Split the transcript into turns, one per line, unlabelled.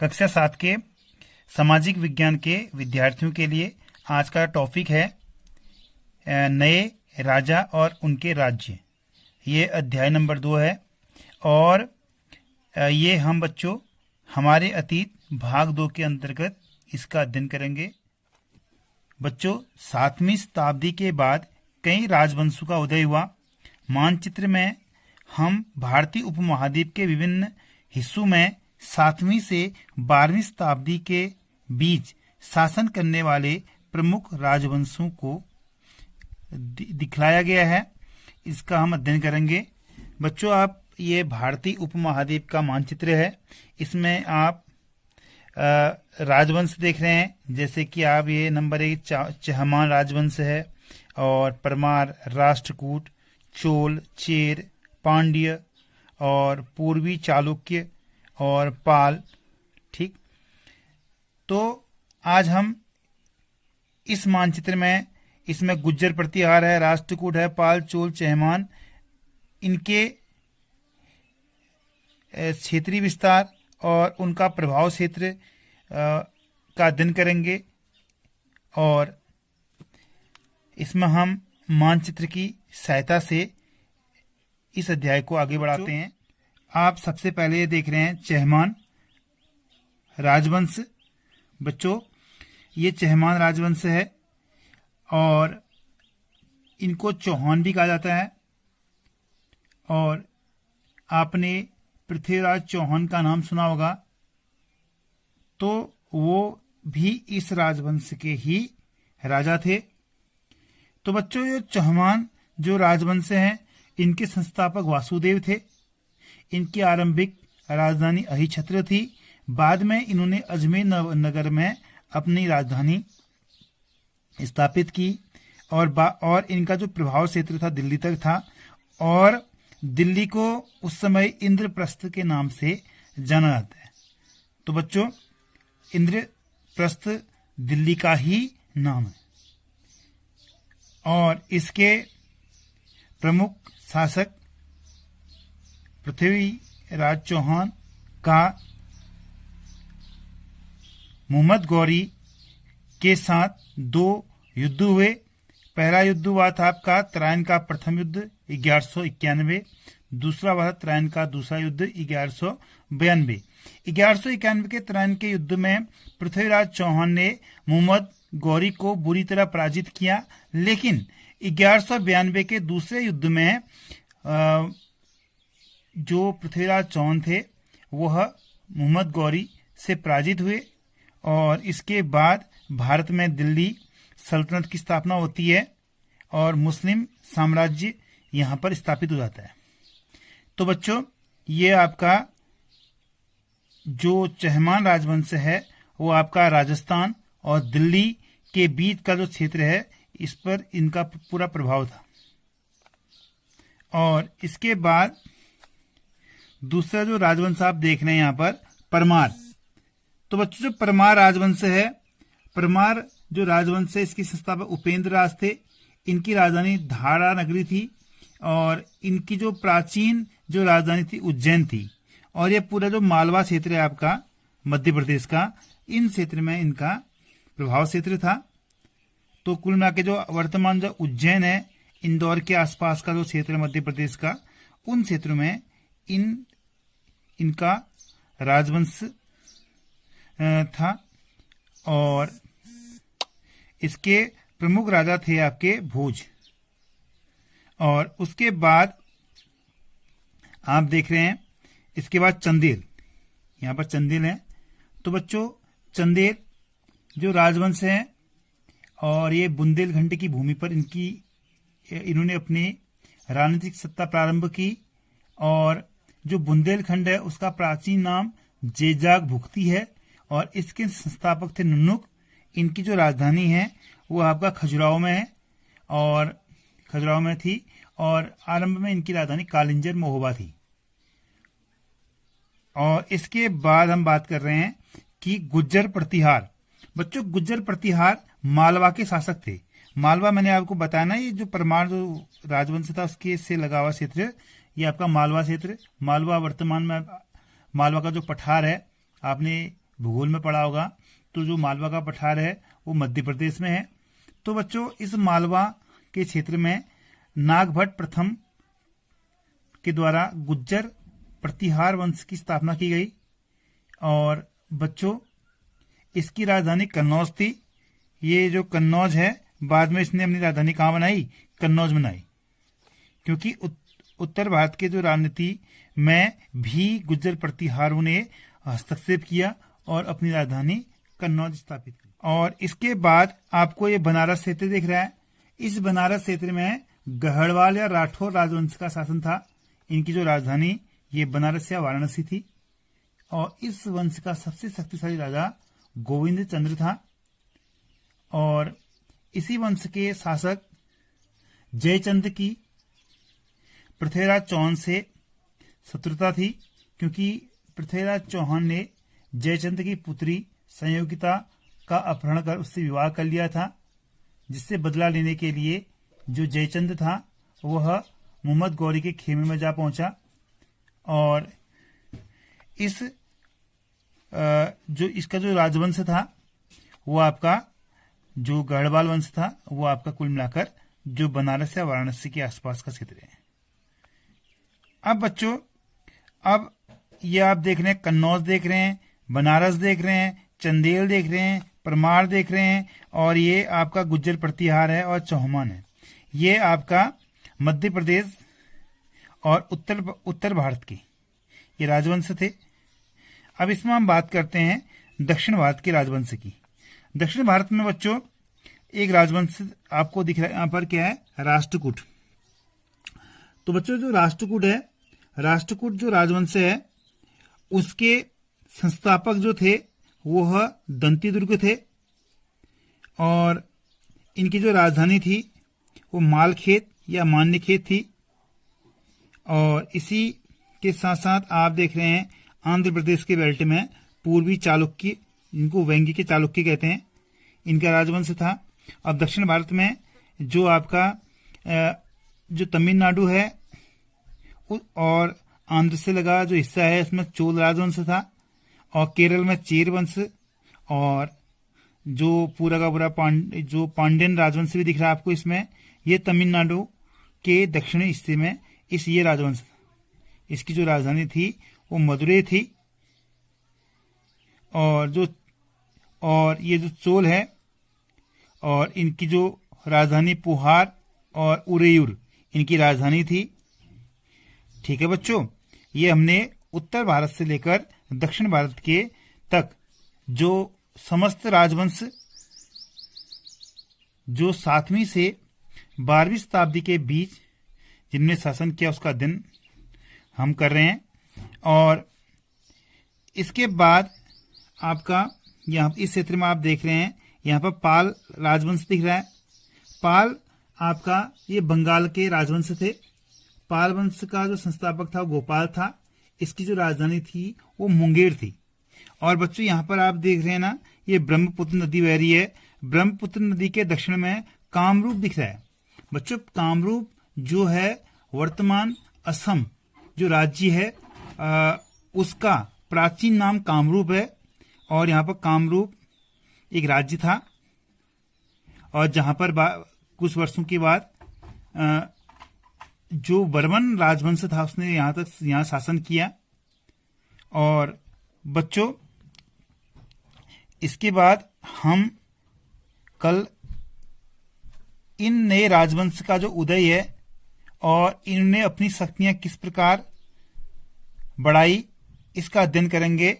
कक्षा 7 के सामाजिक विज्ञान के विद्यार्थियों के लिए आज का टॉपिक है नए राजा और उनके राज्य। ये अध्याय नंबर 2 है और ये हम बच्चों हमारे अतीत भाग 2 के अंतर्गत इसका अध्ययन करेंगे। बच्चों 7वीं शताब्दी के बाद कई राजवंशों का उदय हुआ। मानचित्र में हम भारतीय उपमहाद्वीप के विभिन्न हिस्सों में 7वीं से 12वीं शताब्दी के बीच शासन करने वाले प्रमुख राजवंशों को दिखलाया गया है। इसका हम अध्ययन करेंगे। बच्चों आप ये भारतीय उपमहाद्वीप का मानचित्र है। इसमें आप राजवंश देख रहे हैं, जैसे कि आप ये नंबर 1 चहमान राजवंश है और परमार, राष्ट्रकूट, चोल, चेर, पांड्य और पूर्वी चालुक्य और पाल। ठीक, तो आज हम इस मानचित्र में इसमें गुज्जर प्रतिहार है, राष्ट्रकूट है, पाल, चोल, चहमान, इनके क्षेत्रीय विस्तार और उनका प्रभाव क्षेत्र का अध्ययन करेंगे। और इसमें हम मानचित्र की सहायता से इस अध्याय को आगे बढ़ाते हैं। आप सबसे पहले देख रहे हैं चहमान राजवंश। बच्चों ये चहमान राजवंश है और इनको चौहान भी कहा जाता है। और आपने पृथ्वीराज चौहान का नाम सुना होगा, तो वो भी इस राजवंश के ही राजा थे। तो बच्चों ये चौहान जो राजवंश हैं, इनके संस्थापक वासुदेव थे। इनकी आरंभिक राजधानी अहिछत्र थी। बाद में इन्होंने अजमेर नगर में अपनी राजधानी स्थापित की और इनका जो प्रभाव क्षेत्र था दिल्ली तक था और दिल्ली को उस समय इंद्रप्रस्थ के नाम से जाना जाता है। तो बच्चों इंद्रप्रस्थ दिल्ली का ही नाम है और इसके प्रमुख शासक पृथ्वीराज चौहान का मोहम्मद गौरी के साथ 2 युद्ध हुए। पहला युद्ध हुआ था आपका तराइन का प्रथम युद्ध 1191, दूसरा हुआ तराइन का दूसरा युद्ध 1192। 1191 के तराइन के युद्ध में पृथ्वीराज चौहान ने मोहम्मद गौरी को बुरी तरह पराजित किया, लेकिन 1192 के दूसरे युद्ध में जो पृथ्वीराज चौहान थे वह मोहम्मद गौरी से पराजित हुए और इसके बाद भारत में दिल्ली सल्तनत की स्थापना होती है और मुस्लिम साम्राज्य यहाँ पर स्थापित हो जाता है। तो बच्चों ये आपका जो चहमान राजवंश है वो आपका राजस्थान और दिल्ली के बीच का जो क्षेत्र है इस पर इनका पूरा प्रभाव था। और इसके बाद दूसरा जो राजवंश आप देख रहे हैं यहाँ पर परमार। तो बच्चों जो परमार राजवंश है, परमार जो राजवंश है इसके संस्थापक उपेंद्र राज थे। इनकी राजधानी धारा नगरी थी और इनकी जो प्राचीन जो राजधानी थी उज्जैन थी। और ये पूरा जो मालवा क्षेत्र है आपका मध्य प्रदेश का, इन क्षेत्र में इनका प्रभाव क्षेत्र था। तो कुल मिला के जो वर्तमान जो उज्जैन है, इंदौर के आसपास का जो क्षेत्र है मध्य प्रदेश का, उन क्षेत्रों में इनका राजवंश था। और इसके प्रमुख राजा थे आपके भोज। और उसके बाद आप देख रहे हैं इसके बाद चंदेल, यहाँ पर चंदेल है। तो बच्चों चंदेल जो राजवंश है और ये बुंदेलखंड की भूमि पर इन्होंने अपनी राजनीतिक सत्ता प्रारंभ की। और जो बुंदेलखंड है उसका प्राचीन नाम जेजाग भुक्ती है और इसके संस्थापक थे नुनुक। इनकी जो राजधानी है वो आपका खजुराहो में है और खजुराहो में थी और आरंभ में इनकी राजधानी कालिंजर महोबा थी। और इसके बाद हम बात कर रहे हैं कि गुज्जर प्रतिहार। बच्चों गुज्जर प्रतिहार मालवा के शासक थे। मालवा मैंने आपको बताया ना, ये जो परमार जो राजवंश था उसके से लगा हुआ क्षेत्र, ये आपका मालवा क्षेत्र। मालवा वर्तमान में मालवा का जो पठार है आपने भूगोल में पढ़ा होगा, तो जो मालवा का पठार है वो मध्य प्रदेश में है। तो बच्चों इस मालवा के क्षेत्र में नागभट्ट प्रथम के द्वारा गुज्जर प्रतिहार वंश की स्थापना की गई। और बच्चों इसकी राजधानी कन्नौज थी। ये जो कन्नौज है, बाद में इसने अपनी राजधानी कहाँ बनाई? कन्नौज बनाई, क्योंकि उत्तर भारत के जो राजनीति में भी गुज्जर प्रतिहारों ने हस्तक्षेप किया और अपनी राजधानी कन्नौज स्थापित की। और इसके बाद आपको ये बनारस क्षेत्र दिख रहा है। इस बनारस क्षेत्र में गढ़वाल या राठौर राजवंश का शासन था। इनकी जो राजधानी ये बनारस या वाराणसी थी। और इस वंश का सबसे शक्तिशाली राजा गोविंद चंद्र था। और इसी वंश के शासक जयचंद की पृथ्वीराज चौहान से शत्रुता थी, क्योंकि पृथ्वीराज चौहान ने जयचंद की पुत्री संयोगिता का अपहरण कर उससे विवाह कर लिया था, जिससे बदला लेने के लिए जो जयचंद था वह मोहम्मद गौरी के खेमे में जा पहुंचा। और इस जो इसका जो राजवंश था वो आपका जो गढ़वाल वंश था वो आपका कुल मिलाकर जो बनारस या वाराणसी के आसपास का क्षेत्र है। अब बच्चों, अब ये आप देख रहे हैं, कन्नौज देख रहे हैं, बनारस देख रहे हैं, चंदेल देख रहे हैं, परमार देख रहे हैं, और ये आपका गुज्जर प्रतिहार है और चौहमान है। ये आपका मध्य प्रदेश और उत्तर भारत के ये राजवंश थे। अब इसमें हम बात करते हैं दक्षिण भारत के राजवंश की। दक्षिण भारत में बच्चों एक राजवंश आपको दिख रहा है यहाँ पर, क्या है? राष्ट्रकूट। तो बच्चों जो राष्ट्रकूट है, राष्ट्रकूट जो राजवंश है उसके संस्थापक जो थे वह दंतीदुर्ग थे। और इनकी जो राजधानी थी वो मालखेत या मान्यखेत थी। और इसी के साथ साथ आप देख रहे हैं आंध्र प्रदेश के बेल्ट में पूर्वी चालुक्य, इनको वेंगी के चालुक्य कहते हैं, इनका राजवंश था। अब दक्षिण भारत में जो आपका जो तमिलनाडु है और आंध्र से लगा जो हिस्सा है इसमें चोल राजवंश था। और केरल में चेर वंश, और जो पूरा का पूरा जो पांड्यन राजवंश भी दिख रहा है आपको इसमें, ये तमिलनाडु के दक्षिणी हिस्से में ये राजवंश था। इसकी जो राजधानी थी वो मदुरै थी। और ये जो चोल है और इनकी जो राजधानी पुहार और उरेयूर इनकी राजधानी थी। ठीक है बच्चों, ये हमने उत्तर भारत से लेकर दक्षिण भारत के तक जो समस्त राजवंश जो 7वीं से 12वीं शताब्दी के बीच जिनने शासन किया उसका दिन हम कर रहे हैं। और इसके बाद आपका यहाँ इस क्षेत्र में आप देख रहे हैं यहाँ पर पाल राजवंश दिख रहा है। पाल आपका ये बंगाल के राजवंश थे। पाल वंश का जो संस्थापक था वो गोपाल था। इसकी जो राजधानी थी वो मुंगेर थी। और बच्चों यहाँ पर आप देख रहे हैं ना, ये ब्रह्मपुत्र नदी बह रही है। ब्रह्मपुत्र नदी के दक्षिण में कामरूप दिख रहा है। बच्चों कामरूप जो है वर्तमान असम जो राज्य है उसका प्राचीन नाम कामरूप है। और यहाँ पर कामरूप एक राज्य था। और जहां पर कुछ वर्षों के बाद जो बर्मन राजवंश था उसने यहाँ शासन किया। और बच्चों इसके बाद हम कल इन नए राजवंश का जो उदय है और इन्होंने अपनी शक्तियां किस प्रकार बढ़ाई इसका अध्ययन करेंगे।